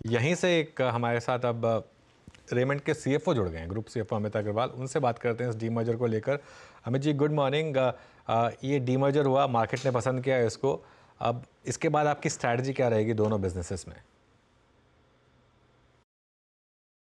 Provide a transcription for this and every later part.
यहीं से एक हमारे साथ अब रेमंड के सीएफओ जुड़ गए हैं, ग्रुप सीएफओ अमित अग्रवाल। उनसे बात करते हैं इस डीमर्जर को लेकर। Amit ji, good morning. ये डीमर्जर हुआ, मार्केट ने पसंद किया इसको, अब इसके बाद आपकी स्ट्रैटेजी क्या रहेगी दोनों बिजनेसेस में?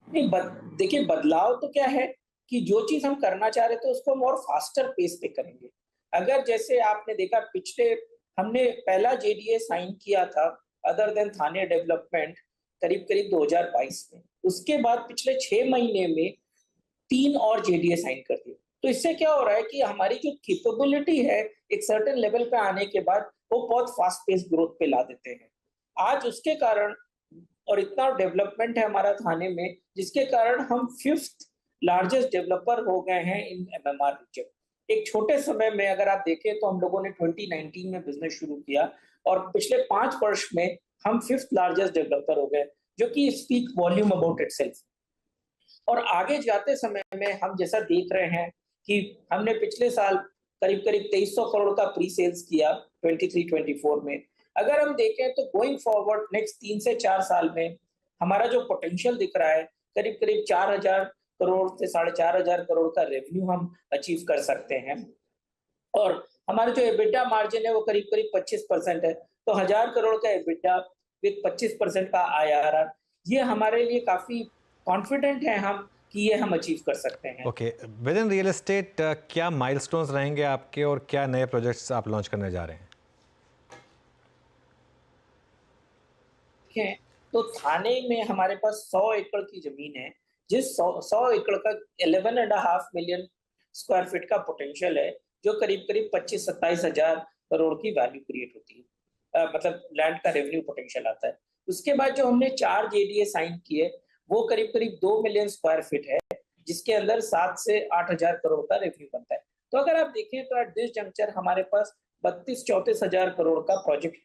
नहीं, देखिए, बदलाव तो क्या है कि जो चीज हम करना चाह रहे थे उसको हम और फास्टर पेस पे करेंगे। अगर जैसे आपने देखा पिछले, हमने पहला जेडीए साइन किया था अदर देन थाने डेवलपमेंट करीब करीब 2022 में। उसके बाद पिछले 6 महीने में 3 और जेडीए साइन कर दिए। तो इससे क्या हो रहा है कि हमारी जो कैपेबिलिटी है एक सर्टेन लेवल पे आने के बाद वो बहुत फास्ट पेस ग्रोथ पे ला देते हैं। आज उसके कारण और इतना डेवलपमेंट है हमारा थाने में, जिसके कारण हम 5th लार्जेस्ट डेवलपर हो गए हैं इन एमएमआर रीजन। एक छोटे समय में अगर आप देखें तो हम लोगों ने 2019 में बिजनेस शुरू किया और पिछले 5 वर्ष में हम 5th लार्जेस्ट डेवलपर हो गए, जो कि स्पीक वॉल्यूम अबाउट इटसेल्फ। और आगे जाते समय में हम जैसा देख रहे हैं कि हमने पिछले साल करीब करीब 2300 करोड़ का प्री सेल्स किया 23-24 में। अगर हम देखें तो गोइंग फॉरवर्ड नेक्स्ट 3 से 4 साल में हमारा जो पोटेंशियल दिख रहा है, करीब करीब 4000 करोड़ से 4500 करोड़ का रेवेन्यू हम अचीव कर सकते हैं। और हमारा जो एबिटा मार्जिन है वो करीब करीब 25% है। तो 1000 करोड़ का एबिटा विद 25% का आईआरआर, ये हमारे लिए काफी कॉन्फिडेंट है हम कि ये हम अचीव कर सकते हैं। Okay, with in real estate क्या माइलस्टोन्स रहेंगे आपके और क्या नए प्रोजेक्ट्स आप लॉन्च करने जा रहे हैं? हैं तो थाने में हमारे पास 100 एकड़ की जमीन है, जिस 100 एकड़ का 11.5 मिलियन स्क्वायर फीट का पोटेंशियल है, जो करीब करीब 25-27 हजार करोड़ की वैल्यू क्रिएट होती है। मतलब लैंड का रेवेन्यू पोटेंशियल आता है। उसके बाद जो हमने 4 जेडीए साइन किए वो करीब करीब 2 मिलियन स्क्वायर फीट है, जिसके अंदर 7 से 8 हजार करोड़ का रेवेन्यू बनता है। तो अगर आप देखें तो एट दिस जंक्चर हमारे पास 32-34 हजार करोड़ का प्रोजेक्ट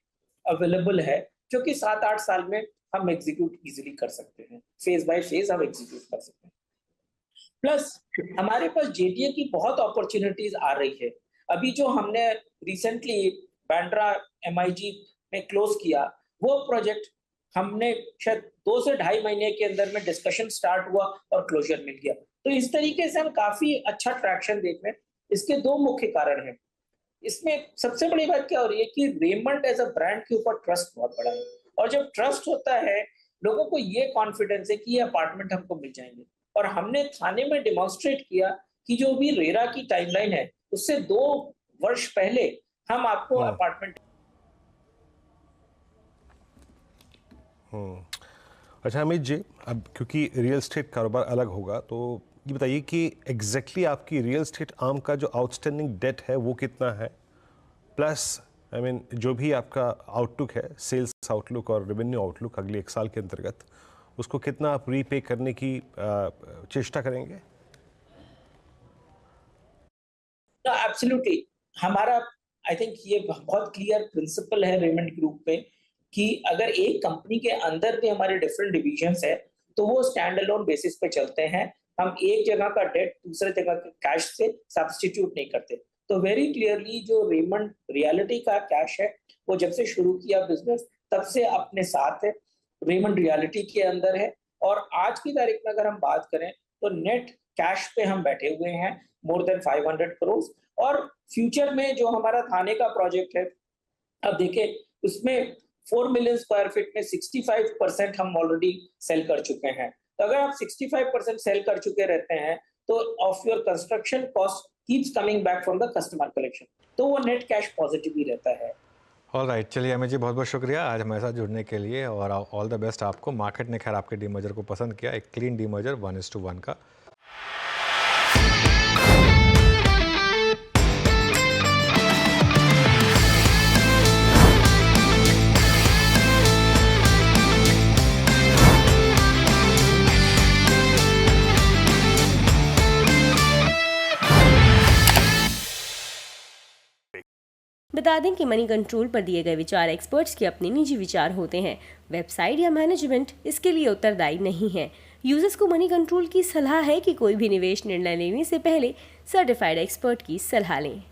अवेलेबल है, जो कि 7-8 साल में हम एग्जीक्यूट इजीली कर सकते हैं। फेज बाय फेज हम एग्जीक्यूट कर सकते हैं। प्लस हमारे पास जेडीए की बहुत अपॉर्चुनिटीज आ रही है। अभी जो हमने रिसेंटली बांद्रा एमआईजी में क्लोज किया, वो प्रोजेक्ट हमने शायद 2 से 2.5 महीने के अंदर में डिस्कशन स्टार्ट हुआ और क्लोजर मिल गया। तो इस तरीके से हम काफी अच्छा ट्रैक्शन देख रहे हैं। इसके 2 मुख्य कारण हैं। इसमें सबसे बड़ी बात क्या हो रही है कि रेमंड एज अ ब्रांड के ऊपर ट्रस्ट बहुत बड़ा है, और जब ट्रस्ट होता है लोगों को ये कॉन्फिडेंस है कि ये अपार्टमेंट हमको मिल जाएंगे। और हमने थाने में डेमोन्स्ट्रेट किया कि जो भी रेरा की टाइमलाइन है उससे 2 वर्ष पहले हम आपको अपार्टमेंट। अच्छा अमित जी, अब क्योंकि रियल एस्टेट कारोबार अलग होगा तो ये बताइए कि एग्जैक्टली आपकी रियल एस्टेट आर्म का जो आउटस्टैंडिंग डेट है वो कितना है, प्लस जो भी आपका आउटलुक है, सेल्स आउटलुक और रेवेन्यू आउटलुक अगले 1 साल के अंतर्गत, उसको कितना आप रीपे करने की चेष्टा करेंगे? एब्सोल्युटली, हमारा आई थिंक ये बहुत क्लियर प्रिंसिपल है रेमंड ग्रुप पे कि अगर एक कंपनी के अंदर भी हमारे डिफरेंट डिविजन्स है तो वो स्टैंड अलोन बेसिस पे चलते हैं। हम एक जगह का डेट दूसरे जगह के कैश से सब्स्टिट्यूट नहीं करते। तो वेरी क्लियरली जो रेमंड रियलिटी का कैश है वो जब से शुरू किया बिजनेस तब से अपने साथ है, रेमंड रियलिटी के अंदर है। और आज की तारीख में अगर हम बात करें तो नेट कैश पे हम बैठे हुए हैं मोर देन 500 करोड़। और फ्यूचर में जो हमारा थाने का प्रोजेक्ट है, अब देखिए उसमें 4 मिलियन स्क्वायर फीट में 65% हम ऑलरेडी सेल कर चुके हैं। तो अगर आप 65% सेल कर चुके रहते हैं तो of your construction cost keeps coming back from the customer collection, तो वो नेट कैश पॉजिटिव ही रहता है। ऑलराइट, चलिए अमित जी, बहुत बहुत शुक्रिया आज हमारे साथ जुड़ने के लिए और ऑल द बेस्ट आपको। मार्केट ने खैर आपके डीमर्जर को पसंद किया, एक क्लीन डीमर्जर 1:1 का। बता दें कि मनी कंट्रोल पर दिए गए विचार एक्सपर्ट्स के अपने निजी विचार होते हैं। वेबसाइट या मैनेजमेंट इसके लिए उत्तरदायी नहीं है। यूजर्स को मनी कंट्रोल की सलाह है कि कोई भी निवेश निर्णय लेने से पहले सर्टिफाइड एक्सपर्ट की सलाह लें।